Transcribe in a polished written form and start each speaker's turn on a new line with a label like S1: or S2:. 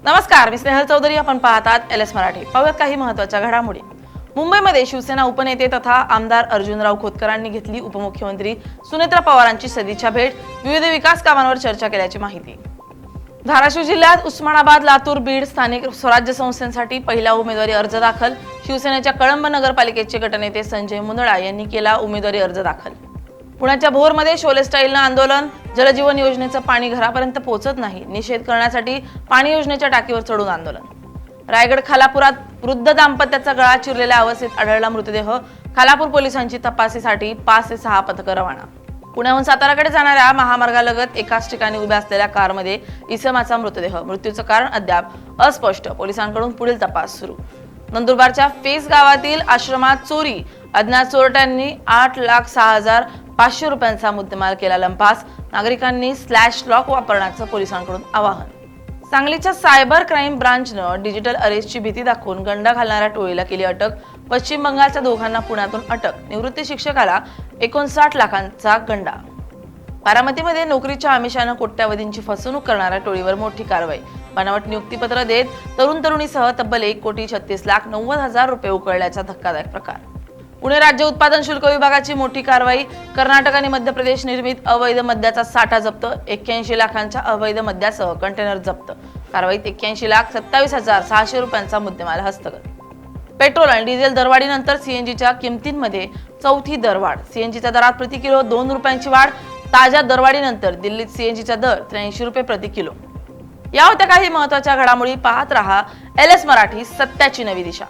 S1: नमस्कार, मी स्नेहल चौधरी. आपण पाहतात एलएस मराठी. पाहूयात काही महत्त्वाच्या घडामोडी. मुंबईमध्ये शिवसेना उपनेते तथा आमदार अर्जुनराव खोतकरांनी घेतली उपमुख्यमंत्री सुनेत्रा पवारांची सदिच्छा भेट. विविध विकास कामांवर चर्चा केल्याची माहिती. धाराशिव जिल्ह्यात उस्मानाबाद, लातूर, बीड स्थानिक स्वराज्य संस्थांसाठी पहिला उमेदवारी अर्ज दाखल. शिवसेनेच्या कळंब नगरपालिकेचे गटनेते संजय मुंदडा यांनी केला उमेदवारी अर्ज दाखल. पुण्याच्या भोरमध्ये शोले स्टाईलनं आंदोलन. जलजीवन योजनेचं पाणी घरापर्यंत पोहोचत नाही, निषेध करण्यासाठी पाणी योजनेच्या टाकीवर चढून आंदोलन. रायगड खालापुरात वृद्ध दाम्पत्याचा गळा चिरलेल्या अवस्थेत आढळला मृतदेह. खालापूर पोलिसांची तपासीसाठी 5 ते 6 पथकं रवाना. पुण्याहून साताराकडे जाणाऱ्या महामार्गालगत एकाच ठिकाणी उभ्या असलेल्या कारमध्ये इसमाचा मृतदेह. मृत्यूचं कारण अद्याप अस्पष्ट. पोलिसांकडून पुढील तपास सुरू. नंदुरबारच्या फेस गावातील आश्रमात चोरी. अज्ञात चोरट्यांनी 8,06,500 रुपयांचा मुद्देमाल केला लंपास. नागरिकांनी स्लॅश लॉक वापरण्याचं पोलिसांकडून आवाहन. सांगलीच्या सायबर क्राईम ब्रांचनं डिजिटल अरेस्टची भीती दाखवून गंडा घालणाऱ्या टोळीला केली अटक. पश्चिम बंगालच्या दोघांना पुण्यातून अटक. निवृत्ती शिक्षकाला 59 लाखांचा गंडा. बारामतीमध्ये नोकरीच्या आमिषानं कोट्यावधींची फसवणूक करणाऱ्या टोळीवर मोठी कारवाई. बनावट नियुक्तीपत्र देत तरुणीसह तब्बल 1,36,90,000 रुपये उकळल्याचा धक्कादायक प्रकार. पुणे राज्य उत्पादन शुल्क विभागाची मोठी कारवाई. कर्नाटक आणि मध्य प्रदेश निर्मित अवैध मद्याचा साठा जप्त. 81 लाखांच्या अवैध मद्यासह कंटेनर जप्त. कारवाईत 81,27,600 रुपयांचा मुद्देमाल हस्तगत. पेट्रोल आणि डिझेल दरवाढीनंतर सीएनजीच्या किमतींमध्ये चौथी दरवाढ. सीएनजीच्या दरात प्रति किलो 2 रुपयांची वाढ. ताज्या दरवाढीनंतर दिल्लीत सीएनजीचा दर 83 रुपये प्रति किलो. या होत्या काही महत्त्वाच्या घडामोडी. पाहत रहा एलएस मराठी, सत्याची नवी दिशा.